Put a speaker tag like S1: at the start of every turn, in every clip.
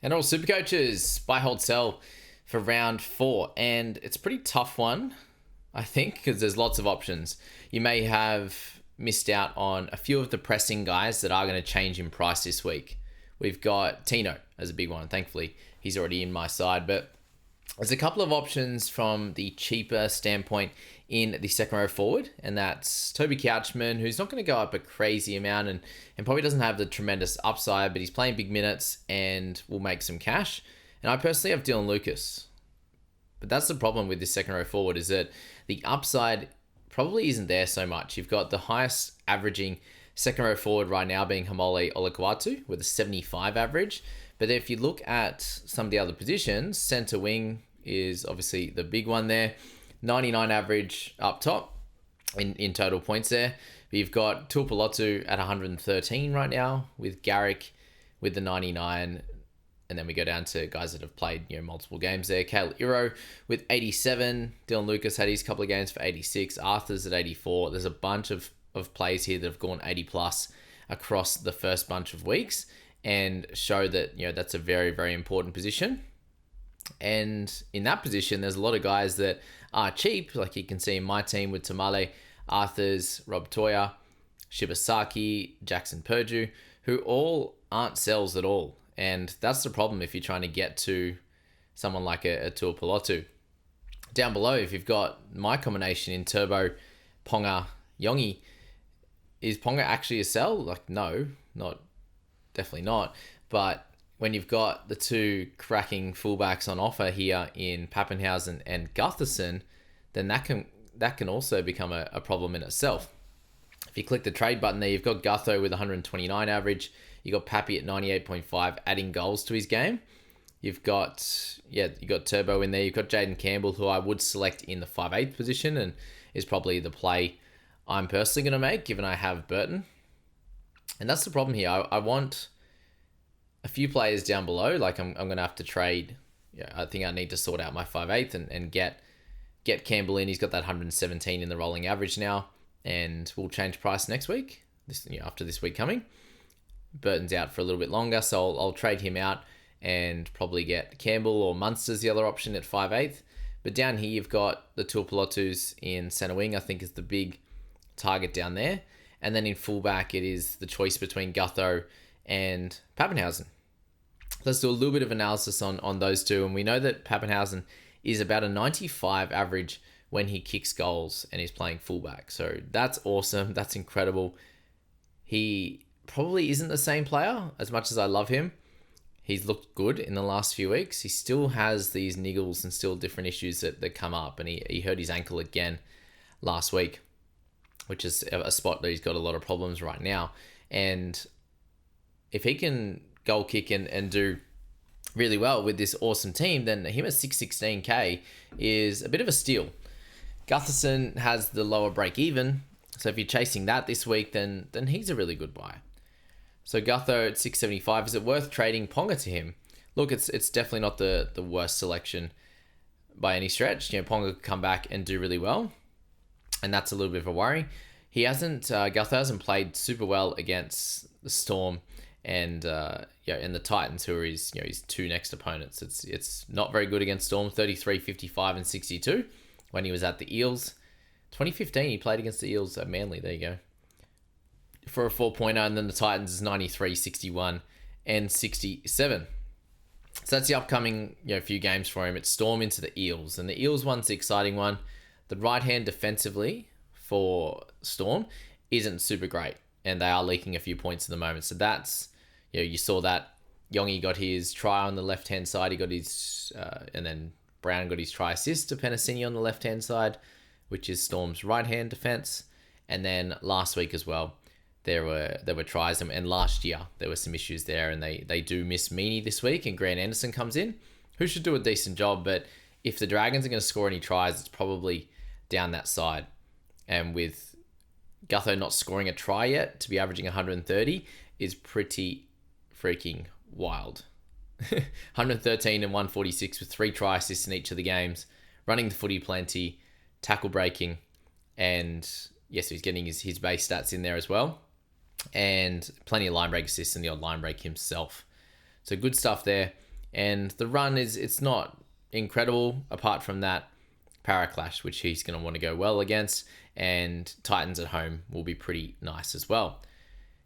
S1: NRL Supercoaches, buy, hold, sell for round 4. And it's a pretty tough one, I think, because there's lots of options. You may have missed out on a few of the pressing guys that are going to change in price this week. We've got Tino as a big one. Thankfully, he's already in my side. But there's a couple of options from the cheaper standpoint in the second row forward, and that's Toby Couchman, who's not going to go up a crazy amount and probably doesn't have the tremendous upside, but he's playing big minutes and will make some cash. And I personally have Dylan Lucas. But that's the problem with this second row forward, is that the upside probably isn't there so much. You've got the highest averaging second row forward right now being Hamole Olakwatu with a 75 average. But if you look at some of the other positions, centre wing is obviously the big one there. 99 average up top in total points there. But you've got Tuipulotu at 113 right now, with Garrick with the 99. And then we go down to guys that have played multiple games there. Kale Iro with 87. Dylan Lucas had his couple of games for 86. Arthur's at 84. There's a bunch of plays here that have gone 80 plus across the first bunch of weeks, and show that that's a very, very important position. And in that position, there's a lot of guys that are cheap, like you can see in my team with Tamale, Arthurs, Rob Toya, Shibasaki, Jackson Purdue, who all aren't sells at all. And that's the problem if you're trying to get to someone like a Tuipulotu. Down below, if you've got my combination in Turbo, Ponga, Yongi, is Ponga actually a sell? Like, no, definitely not. But when you've got the two cracking fullbacks on offer here in Papenhuyzen and Gutherson, then that can also become a problem in itself. If you click the trade button there, you've got Gutho with 129 average. You got Pappy at 98.5, adding goals to his game. You got Turbo in there. You've got Jaden Campbell, who I would select in the 5'8" position and is probably the play I'm personally going to make, given I have Burton. And that's the problem here. I want a few players down below. Like I'm going to have to trade. I think I need to sort out my 5'8" and get Campbell in. He's got that 117 in the rolling average now, and we'll change price next week. After this week coming. Burton's out for a little bit longer, so I'll trade him out and probably get Campbell or Munster's the other option at 5'8". But down here, you've got the Tuipulotus in centre wing, I think is the big target down there. And then in fullback, it is the choice between Gutho and Papenhuyzen. Let's do a little bit of analysis on those two. And we know that Papenhuyzen is about a 95 average when he kicks goals and he's playing fullback. So that's awesome. That's incredible. He probably isn't the same player. As much as I love him, he's looked good in the last few weeks. He still has these niggles and still different issues that come up. And he hurt his ankle again last week, which is a spot that he's got a lot of problems right now. And if he can goal kick and do really well with this awesome team, then him at 616k is a bit of a steal. Gutherson has the lower break even. So if you're chasing that this week, then he's a really good buy. So Gutho at 675, is it worth trading Ponga to him? Look, it's definitely not the worst selection by any stretch. Ponga could come back and do really well, and that's a little bit of a worry. Gutho hasn't played super well against the Storm and the Titans, who are his two next opponents. It's not very good against Storm, 33, 55, and 62 when he was at the Eels. 2015, he played against the Eels at Manly. There you go. For a 4-pointer, and then the Titans is 93, 61, and 67. So that's the upcoming few games for him. It's Storm into the Eels, and the Eels one's the exciting one. The right hand defensively for Storm isn't super great, and they are leaking a few points at the moment. So that's, you saw that Yongi got his try on the left hand side. He got his, and then Brown got his try assist to Penasini on the left hand side, which is Storm's right hand defense. And then last week as well, there were tries, and last year there were some issues there, and they do miss Meaney this week, and Grant Anderson comes in, who should do a decent job. But if the Dragons are going to score any tries, it's probably down that side. And with Gutho not scoring a try yet, to be averaging 130 is pretty freaking wild. 113 and 146 with 3 try assists in each of the games, running the footy plenty, tackle breaking, and yes, he's getting his base stats in there as well, and plenty of line break assists and the odd line break himself. So good stuff there. And the run it's not incredible apart from that Para Clash, which he's going to want to go well against, and Titans at home will be pretty nice as well.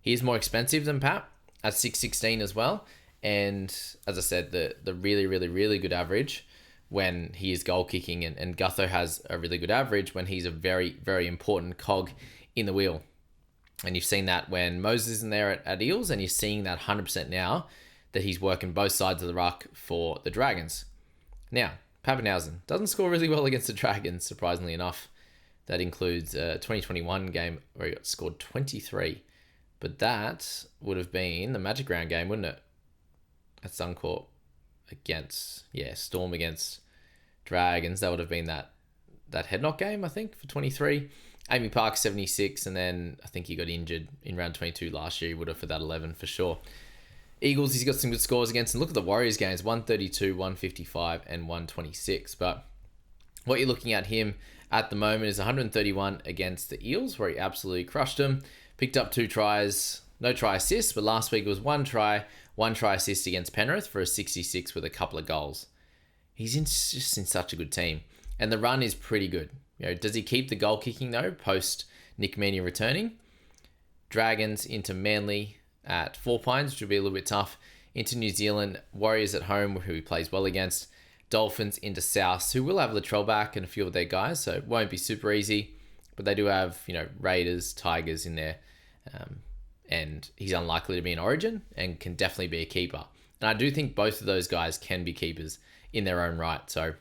S1: He is more expensive than Pap at 616 as well. And as I said, the really, really, really good average when he is goal kicking, and Gutho has a really good average when he's a very, very important cog in the wheel. And you've seen that when Moses is in there at Eels, and you're seeing that 100% now that he's working both sides of the ruck for the Dragons. Now, Papenhuyzen doesn't score really well against the Dragons, surprisingly enough. That includes a 2021 game where he got scored 23. But that would have been the Magic Round game, wouldn't it? At Suncorp against, Storm against Dragons. That would have been that head knock game, I think, for 23. Amy Park, 76, and then I think he got injured in round 22 last year. He would have for that 11 for sure. Eagles, he's got some good scores against. And look at the Warriors games, 132, 155, and 126. But what you're looking at him at the moment is 131 against the Eels, where he absolutely crushed them. Picked up 2 tries, no try assists, but last week it was 1 try assist against Penrith for a 66 with a couple of goals. He's just in such a good team. And the run is pretty good. Does he keep the goal kicking though, post Nick Meaney returning? Dragons into Manly at 4 Pines, which will be a little bit tough. Into New Zealand, Warriors at home, who he plays well against. Dolphins into South, who will have Latrell back and a few of their guys, so it won't be super easy. But they do have, Raiders, Tigers in there. And he's unlikely to be in Origin and can definitely be a keeper. And I do think both of those guys can be keepers in their own right. So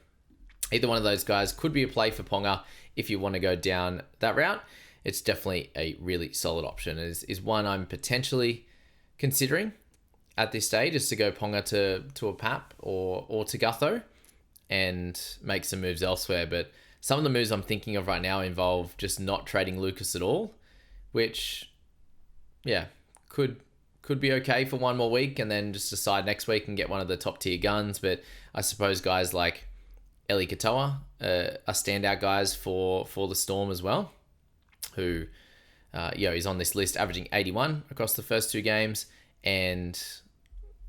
S1: either one of those guys could be a play for Ponga if you want to go down that route. It's definitely a really solid option. Is one I'm potentially considering at this stage, is to go Ponga to a Pap or to Gutho and make some moves elsewhere. But some of the moves I'm thinking of right now involve just not trading Lucas at all, which, could be okay for one more week and then just decide next week and get one of the top tier guns. But I suppose guys like Eli Katoa are standout guys for the Storm as well, who is on this list averaging 81 across the first 2 games. And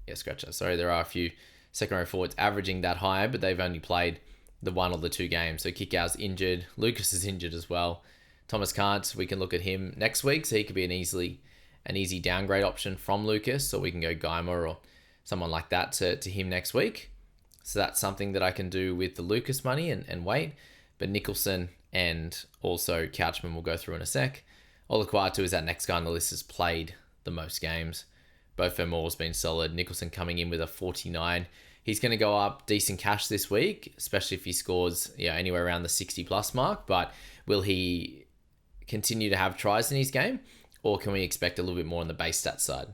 S1: there are a few second row forwards averaging that high, but they've only played the 1 or the 2 games. So Kickout's injured, Lucas is injured as well. Thomas can't. We can look at him next week, so he could be an easy downgrade option from Lucas, or we can go Geimer or someone like that to him next week. So that's something that I can do with the Lucas money and wait. But Nicholson and also Couchman will go through in a sec. Olaquatu is that next guy on the list, has played the most games. Both Moore's been solid. Nicholson coming in with a 49. He's going to go up decent cash this week, especially if he scores anywhere around the 60 plus mark. But will he continue to have tries in his game, or can we expect a little bit more on the base stat side?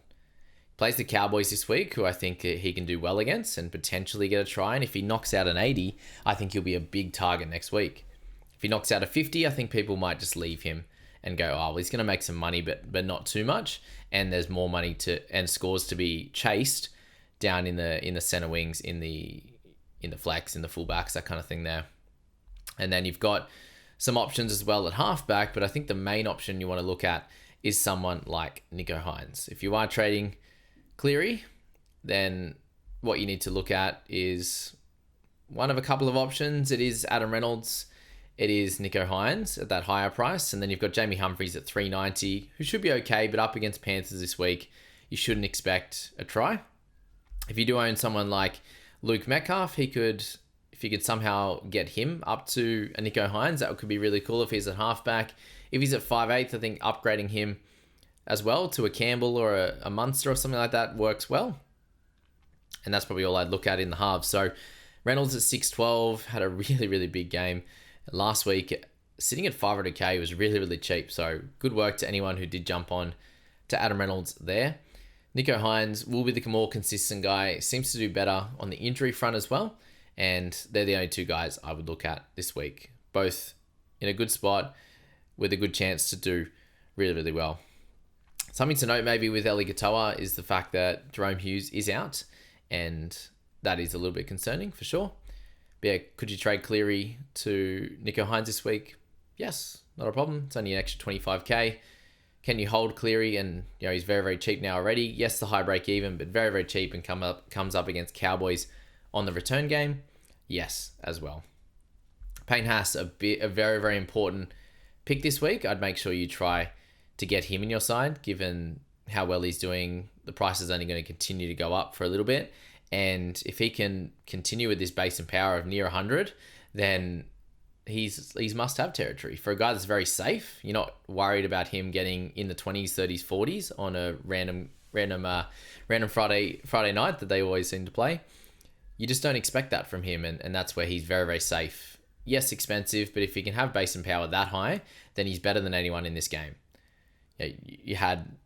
S1: Plays the Cowboys this week, who I think he can do well against and potentially get a try. And if he knocks out an 80, I think he'll be a big target next week. If he knocks out a 50, I think people might just leave him and go, he's going to make some money, but not too much. And there's more money and scores to be chased down in the center wings, in the flex, in the fullbacks, that kind of thing there. And then you've got some options as well at halfback, but I think the main option you want to look at is someone like Nicho Hynes. If you are trading Cleary, then what you need to look at is one of a couple of options. It is Adam Reynolds, it is Nicho Hynes at that higher price, and then you've got Jamie Humphries at 390, who should be okay, but up against Panthers this week, you shouldn't expect a try. If you do own someone like Luke Metcalf, if you could somehow get him up to a Nicho Hynes, that could be really cool if he's at halfback. If he's at 5'8", I think upgrading him as well to a Campbell or a Munster or something like that works well. And that's probably all I'd look at in the halves. So Reynolds at 612 had a really, really big game last week. Sitting at 500k was really, really cheap. So good work to anyone who did jump on to Adam Reynolds there. Nicho Hynes will be the more consistent guy. Seems to do better on the injury front as well. And they're the only 2 guys I would look at this week. Both in a good spot with a good chance to do really, really well. Something to note maybe with Eli Katoa is the fact that Jerome Hughes is out, and that is a little bit concerning for sure. But could you trade Cleary to Nicho Hynes this week? Yes, not a problem. It's only an extra 25k. Can you hold Cleary? And he's very, very cheap now already. Yes, the high break even, but very, very cheap, and comes up against Cowboys on the return game. Yes, as well. Payne Haas, a very, very important pick this week. I'd make sure you try to get him in your side, given how well he's doing. The price is only going to continue to go up for a little bit. And if he can continue with this base and power of near 100, then he's must-have territory. For a guy that's very safe, you're not worried about him getting in the 20s, 30s, 40s on a random Friday night that they always seem to play. You just don't expect that from him, and that's where he's very, very safe. Yes, expensive, but if he can have base and power that high, then he's better than anyone in this game. You had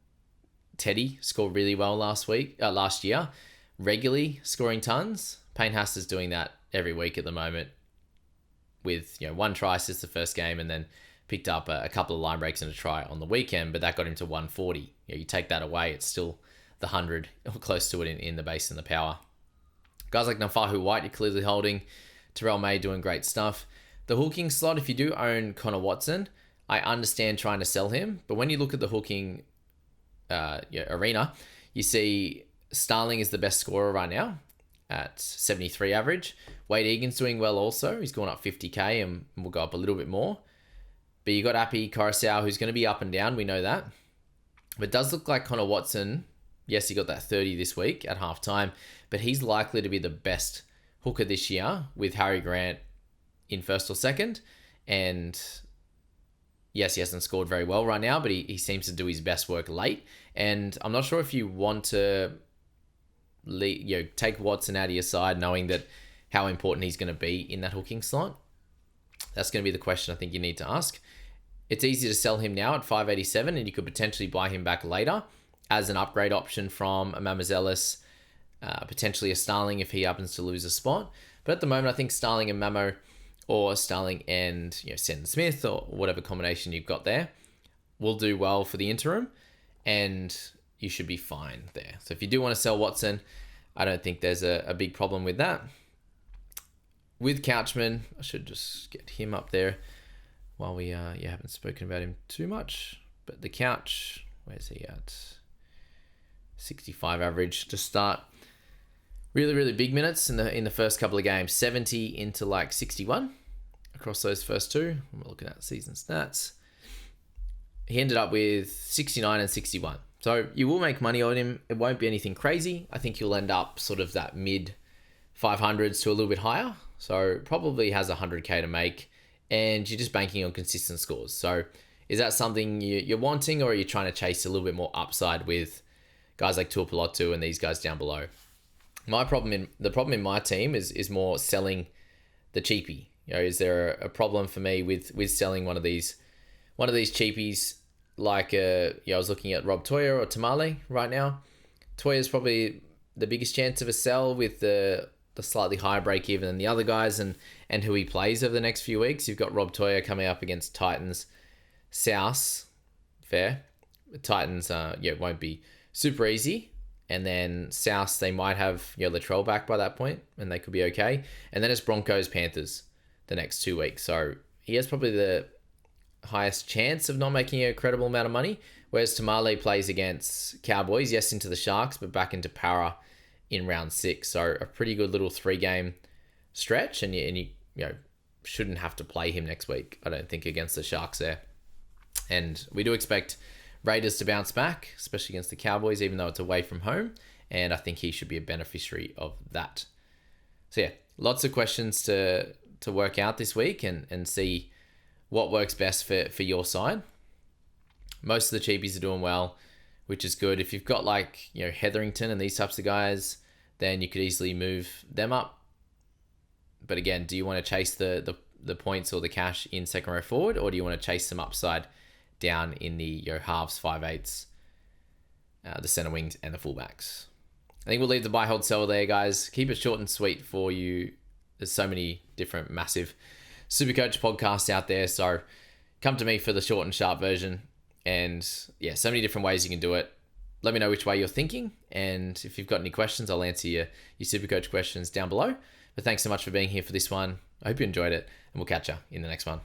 S1: Teddy score really well last year, regularly scoring tons. Payne Haas is doing that every week at the moment, with one try since the first game, and then picked up a couple of line breaks and a try on the weekend, but that got him to 140. You take that away, it's still the 100 or close to it in the base and the power. Guys like Nafahu White, you're clearly holding. Terrell May doing great stuff. The hooking slot, if you do own Connor Watson, I understand trying to sell him, but when you look at the hooking arena, you see Starling is the best scorer right now at 73 average. Wade Egan's doing well also. He's gone up 50k and will go up a little bit more. But you got Api Coruscant, who's going to be up and down. We know that. But it does look like Connor Watson, yes, he got that 30 this week at halftime, but he's likely to be the best hooker this year with Harry Grant in first or second. And yes, he hasn't scored very well right now, but he seems to do his best work late. And I'm not sure if you want to take Watson out of your side, knowing that how important he's going to be in that hooking slot. That's going to be the question I think you need to ask. It's easy to sell him now at 587, and you could potentially buy him back later as an upgrade option from a Mamazelis, potentially a Starling if he happens to lose a spot. But at the moment, I think Starling and Mamo, or Starling and Sandon Smith, or whatever combination you've got there, will do well for the interim, and you should be fine there. So if you do want to sell Watson, I don't think there's a big problem with that. With Couchman, I should just get him up there while we haven't spoken about him too much. But the Couch, where's he at? 65 average to start. Really, really big minutes in the first couple of games. 70 into like 61 across those first two. We're looking at season stats. He ended up with 69 and 61. So you will make money on him. It won't be anything crazy. I think you'll end up sort of that mid 500s to a little bit higher. So probably has 100k to make, and you're just banking on consistent scores. So is that something you're wanting, or are you trying to chase a little bit more upside with guys like Tuipulotu and these guys down below? The problem in my team is more selling the cheapie. Is there a problem for me with selling one of these cheapies? Like I was looking at Rob Toya or Tamale right now. Toya's probably the biggest chance of a sell with the slightly higher break even than the other guys, and who he plays over the next few weeks. You've got Rob Toya coming up against Titans, South, fair. Titans, won't be super easy. And then South, they might have Latrell back by that point, and they could be okay. And then it's Broncos, Panthers the next 2 weeks. So he has probably the highest chance of not making a credible amount of money. Whereas Tamale plays against Cowboys, yes, into the Sharks, but back into Para in round 6. So a pretty good little 3-game stretch, and you shouldn't have to play him next week, I don't think, against the Sharks there. And we do expect Raiders to bounce back, especially against the Cowboys, even though it's away from home. And I think he should be a beneficiary of that. So yeah, lots of questions to work out this week and see what works best for your side. Most of the cheapies are doing well, which is good. If you've got Hetherington and these types of guys, then you could easily move them up. But again, do you want to chase the points or the cash in second row forward, or do you want to chase some upside down in the halves, 5/8s, the center wings, and the fullbacks? I think we'll leave the buy, hold, sell there, guys. Keep it short and sweet for you. There's so many different massive Supercoach podcasts out there, so come to me for the short and sharp version. And yeah, so many different ways you can do it. Let me know which way you're thinking, and if you've got any questions, I'll answer your Supercoach questions down below. But thanks so much for being here for this one. I hope you enjoyed it, and we'll catch you in the next one.